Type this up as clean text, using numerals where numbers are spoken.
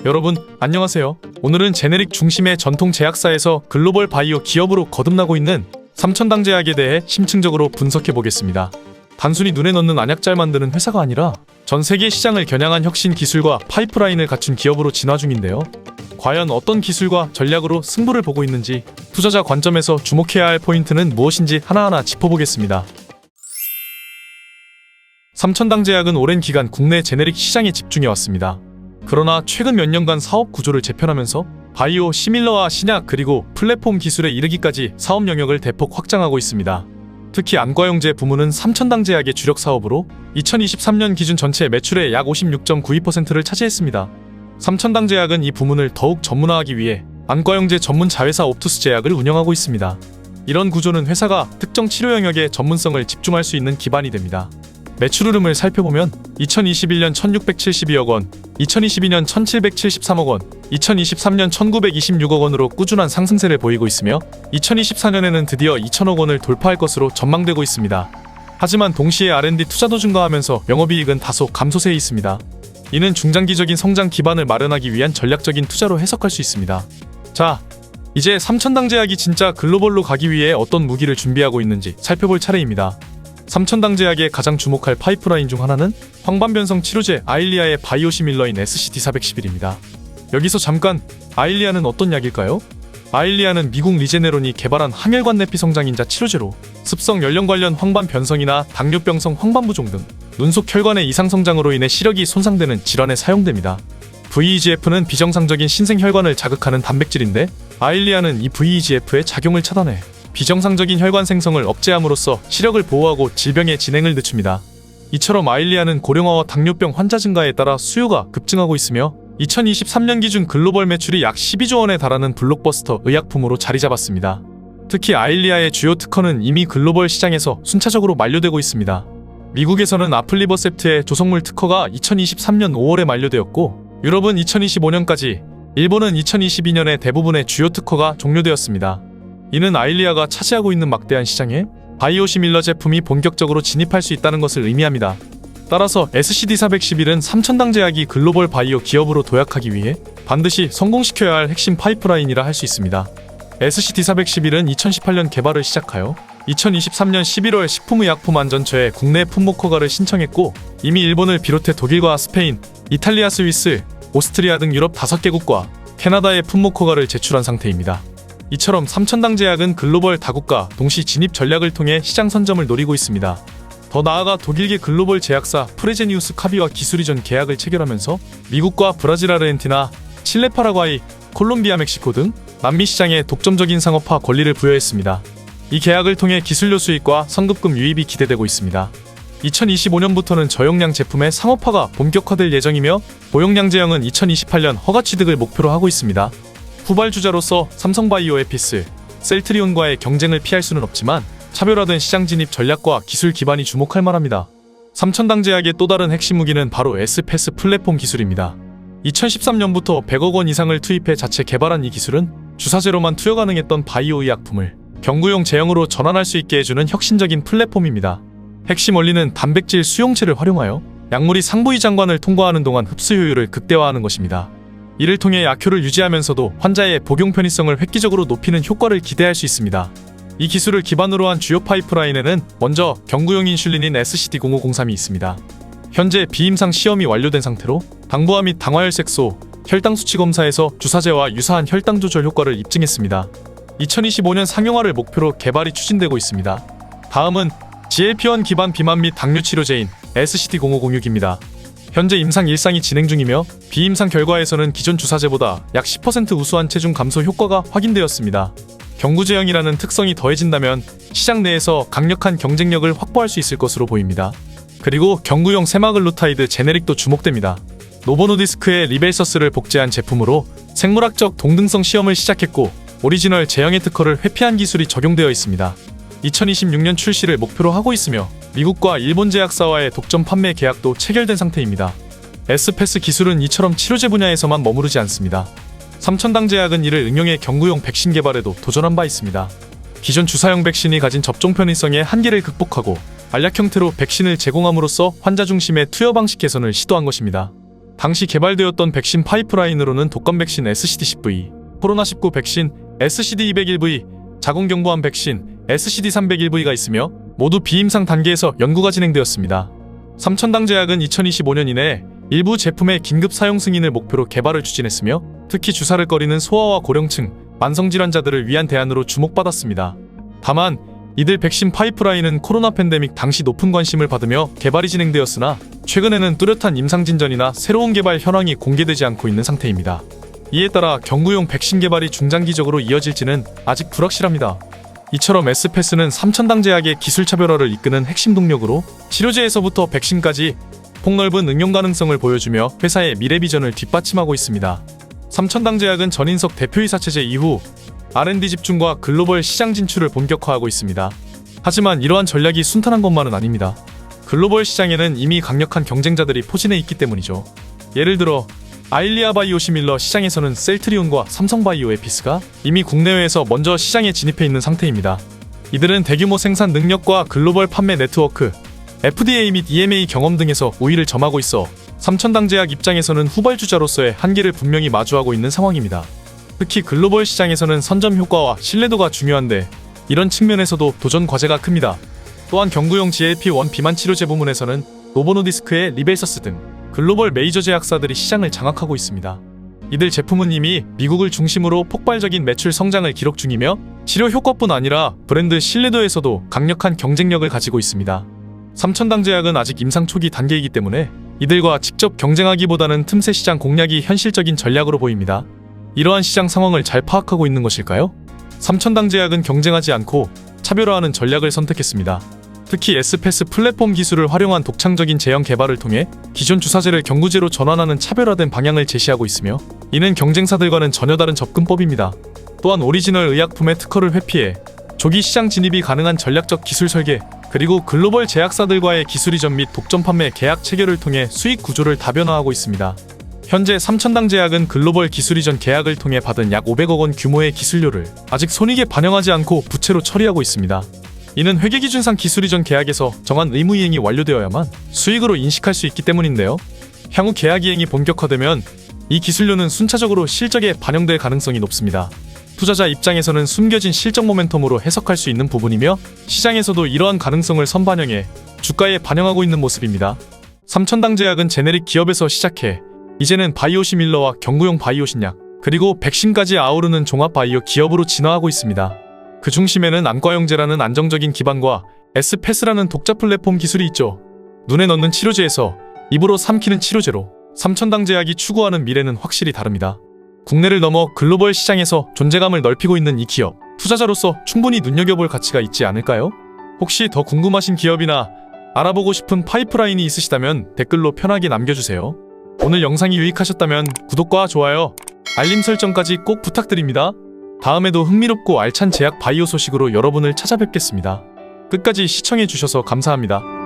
여러분, 안녕하세요. 오늘은 제네릭 중심의 전통 제약사에서 글로벌 바이오 기업으로 거듭나고 있는 삼천당 제약에 대해 심층적으로 분석해 보겠습니다. 단순히 눈에 넣는 안약잘 만드는 회사가 아니라 전 세계 시장을 겨냥한 혁신 기술과 파이프라인을 갖춘 기업으로 진화 중인데요. 과연 어떤 기술과 전략으로 승부를 보고 있는지, 투자자 관점에서 주목해야 할 포인트는 무엇인지 하나하나 짚어보겠습니다. 삼천당 제약은 오랜 기간 국내 제네릭 시장에 집중해왔습니다. 그러나 최근 몇 년간 사업 구조를 재편하면서 바이오, 시밀러와 신약 그리고 플랫폼 기술에 이르기까지 사업 영역을 대폭 확장하고 있습니다. 특히 안과용제 부문은 삼천당 제약의 주력 사업으로 2023년 기준 전체 매출의 약 56.92%를 차지했습니다. 삼천당 제약은 이 부문을 더욱 전문화하기 위해 안과용제 전문 자회사 옵투스 제약을 운영하고 있습니다. 이런 구조는 회사가 특정 치료 영역에 전문성을 집중할 수 있는 기반이 됩니다. 매출 흐름을 살펴보면 2021년 1672억 원, 2022년 1773억 원, 2023년 1926억 원으로 꾸준한 상승세를 보이고 있으며 2024년에는 드디어 2000억 원을 돌파할 것으로 전망되고 있습니다. 하지만 동시에 R&D 투자도 증가하면서 영업이익은 다소 감소세에 있습니다. 이는 중장기적인 성장 기반을 마련하기 위한 전략적인 투자로 해석할 수 있습니다. 자, 이제 삼천당 제약이 진짜 글로벌로 가기 위해 어떤 무기를 준비하고 있는지 살펴볼 차례입니다. 삼천당 제약의 가장 주목할 파이프라인 중 하나는 황반변성 치료제 아일리아의 바이오시밀러인 SCD-411입니다. 여기서 잠깐, 아일리아는 어떤 약일까요? 아일리아는 미국 리제네론이 개발한 항혈관 내피 성장인자 치료제로 습성 연령 관련 황반변성이나 당뇨병성 황반부종 등 눈속 혈관의 이상 성장으로 인해 시력이 손상되는 질환에 사용됩니다. VEGF는 비정상적인 신생혈관을 자극하는 단백질인데, 아일리아는 이 VEGF의 작용을 차단해 비정상적인 혈관 생성을 억제함으로써 시력을 보호하고 질병의 진행을 늦춥니다. 이처럼 아일리아는 고령화와 당뇨병 환자 증가에 따라 수요가 급증하고 있으며 2023년 기준 글로벌 매출이 약 12조 원에 달하는 블록버스터 의약품으로 자리 잡았습니다. 특히 아일리아의 주요 특허는 이미 글로벌 시장에서 순차적으로 만료되고 있습니다. 미국에서는 아플리버셉트의 조성물 특허가 2023년 5월에 만료되었고, 유럽은 2025년까지, 일본은 2022년에 대부분의 주요 특허가 종료되었습니다. 이는 아일리아가 차지하고 있는 막대한 시장에 바이오시밀러 제품이 본격적으로 진입할 수 있다는 것을 의미합니다. 따라서 SCD-411은 삼천당 제약이 글로벌 바이오 기업으로 도약하기 위해 반드시 성공시켜야 할 핵심 파이프라인이라 할 수 있습니다. SCD-411은 2018년 개발을 시작하여 2023년 11월 식품의약품안전처에 국내 품목 허가를 신청했고, 이미 일본을 비롯해 독일과 스페인, 이탈리아, 스위스, 오스트리아 등 유럽 5개국과 캐나다에 품목 허가를 제출한 상태입니다. 이처럼 삼천당 제약은 글로벌 다국가 동시 진입 전략을 통해 시장 선점을 노리고 있습니다. 더 나아가 독일계 글로벌 제약사 프레제니우스 카비와 기술 이전 계약을 체결하면서 미국과 브라질, 아르헨티나, 칠레, 파라과이, 콜롬비아, 멕시코 등 남미 시장에 독점적인 상업화 권리를 부여했습니다. 이 계약을 통해 기술료 수익과 성급금 유입이 기대되고 있습니다. 2025년부터는 저용량 제품의 상업화가 본격화될 예정이며, 고용량 제형은 2028년 허가 취득을 목표로 하고 있습니다. 후발주자로서 삼성바이오에피스, 셀트리온과의 경쟁을 피할 수는 없지만 차별화된 시장 진입 전략과 기술 기반이 주목할 만합니다. 삼천당 제약의 또 다른 핵심 무기는 바로 S패스 플랫폼 기술입니다. 2013년부터 100억 원 이상을 투입해 자체 개발한 이 기술은 주사제로만 투여 가능했던 바이오 의약품을 경구용 제형으로 전환할 수 있게 해주는 혁신적인 플랫폼입니다. 핵심 원리는 단백질 수용체를 활용하여 약물이 상부위 장관을 통과하는 동안 흡수 효율을 극대화하는 것입니다. 이를 통해 약효를 유지하면서도 환자의 복용 편의성을 획기적으로 높이는 효과를 기대할 수 있습니다. 이 기술을 기반으로 한 주요 파이프라인에는 먼저 경구용 인슐린인 SCD-0503이 있습니다. 현재 비임상 시험이 완료된 상태로 당부화 및 당화혈색소, 혈당 수치 검사에서 주사제와 유사한 혈당 조절 효과를 입증했습니다. 2025년 상용화를 목표로 개발이 추진되고 있습니다. 다음은 GLP-1 기반 비만 및 당뇨 치료제인 SCD-0506입니다. 현재 임상 1상이 진행 중이며, 비임상 결과에서는 기존 주사제보다 약 10% 우수한 체중 감소 효과가 확인되었습니다. 경구제형이라는 특성이 더해진다면 시장 내에서 강력한 경쟁력을 확보할 수 있을 것으로 보입니다. 그리고 경구용 세마글루타이드 제네릭도 주목됩니다. 노보노디스크의 리벨서스를 복제한 제품으로 생물학적 동등성 시험을 시작했고, 오리지널 제형의 특허를 회피한 기술이 적용되어 있습니다. 2026년 출시를 목표로 하고 있으며, 미국과 일본 제약사와의 독점 판매 계약도 체결된 상태입니다. S패스 기술은 이처럼 치료제 분야에서만 머무르지 않습니다. 삼천당 제약은 이를 응용해 경구용 백신 개발에도 도전한 바 있습니다. 기존 주사형 백신이 가진 접종 편의성의 한계를 극복하고 알약 형태로 백신을 제공함으로써 환자 중심의 투여 방식 개선을 시도한 것입니다. 당시 개발되었던 백신 파이프라인으로는 독감 백신 SCD-10V, 코로나19 백신 SCD-201V, 자궁경부암 백신 SCD-301V가 있으며 모두 비임상 단계에서 연구가 진행되었습니다. 삼천당제약은 2025년 이내 일부 제품의 긴급 사용 승인을 목표로 개발을 추진했으며 특히 주사를 꺼리는 소아와 고령층, 만성질환자들을 위한 대안으로 주목받았습니다. 다만 이들 백신 파이프라인은 코로나 팬데믹 당시 높은 관심을 받으며 개발이 진행되었으나 최근에는 뚜렷한 임상진전이나 새로운 개발 현황이 공개되지 않고 있는 상태입니다. 이에 따라 경구용 백신 개발이 중장기적으로 이어질지는 아직 불확실합니다. 이처럼 S패스는 삼천당제약의 기술 차별화를 이끄는 핵심 동력으로 치료제에서부터 백신까지 폭넓은 응용 가능성을 보여주며 회사의 미래 비전을 뒷받침하고 있습니다. 삼천당제약은 전인석 대표이사 체제 이후 R&D 집중과 글로벌 시장 진출을 본격화하고 있습니다. 하지만 이러한 전략이 순탄한 것만은 아닙니다. 글로벌 시장에는 이미 강력한 경쟁자들이 포진해 있기 때문이죠. 예를 들어 아일리아 바이오시밀러 시장에서는 셀트리온과 삼성바이오 에피스가 이미 국내외에서 먼저 시장에 진입해 있는 상태입니다. 이들은 대규모 생산 능력과 글로벌 판매 네트워크, FDA 및 EMA 경험 등에서 우위를 점하고 있어 삼천당제약 입장에서는 후발주자로서의 한계를 분명히 마주하고 있는 상황입니다. 특히 글로벌 시장에서는 선점 효과와 신뢰도가 중요한데 이런 측면에서도 도전 과제가 큽니다. 또한 경구용 GLP-1 비만 치료제 부문에서는 노보노디스크의 리벨서스 등 글로벌 메이저 제약사들이 시장을 장악하고 있습니다. 이들 제품은 이미 미국을 중심으로 폭발적인 매출 성장을 기록 중이며 치료 효과뿐 아니라 브랜드 신뢰도에서도 강력한 경쟁력을 가지고 있습니다. 삼천당제약은 아직 임상 초기 단계이기 때문에 이들과 직접 경쟁하기보다는 틈새 시장 공략이 현실적인 전략으로 보입니다. 이러한 시장 상황을 잘 파악하고 있는 것일까요? 삼천당제약은 경쟁하지 않고 차별화하는 전략을 선택했습니다. 특히 S패스 플랫폼 기술을 활용한 독창적인 제형 개발을 통해 기존 주사제를 경구제로 전환하는 차별화된 방향을 제시하고 있으며 이는 경쟁사들과는 전혀 다른 접근법입니다. 또한 오리지널 의약품의 특허를 회피해 조기 시장 진입이 가능한 전략적 기술 설계, 그리고 글로벌 제약사들과의 기술 이전 및 독점 판매 계약 체결을 통해 수익 구조를 다변화하고 있습니다. 현재 삼천당제약은 글로벌 기술 이전 계약을 통해 받은 약 500억 원 규모의 기술료를 아직 손익에 반영하지 않고 부채로 처리하고 있습니다. 이는 회계기준상 기술 이전 계약에서 정한 의무 이행이 완료되어야만 수익으로 인식할 수 있기 때문인데요. 향후 계약 이행이 본격화되면 이 기술료는 순차적으로 실적에 반영될 가능성이 높습니다. 투자자 입장에서는 숨겨진 실적 모멘텀으로 해석할 수 있는 부분이며 시장에서도 이러한 가능성을 선반영해 주가에 반영하고 있는 모습입니다. 삼천당제약은 제네릭 기업에서 시작해 이제는 바이오시밀러와 경구용 바이오 신약, 그리고 백신까지 아우르는 종합 바이오 기업으로 진화하고 있습니다. 그 중심에는 안과영제라는 안정적인 기반과 S패스라는 독자 플랫폼 기술이 있죠. 눈에 넣는 치료제에서 입으로 삼키는 치료제로 삼천당제약이 추구하는 미래는 확실히 다릅니다. 국내를 넘어 글로벌 시장에서 존재감을 넓히고 있는 이 기업, 투자자로서 충분히 눈여겨볼 가치가 있지 않을까요? 혹시 더 궁금하신 기업이나 알아보고 싶은 파이프라인이 있으시다면 댓글로 편하게 남겨주세요. 오늘 영상이 유익하셨다면 구독과 좋아요, 알림 설정까지 꼭 부탁드립니다. 다음에도 흥미롭고 알찬 제약 바이오 소식으로 여러분을 찾아뵙겠습니다. 끝까지 시청해주셔서 감사합니다.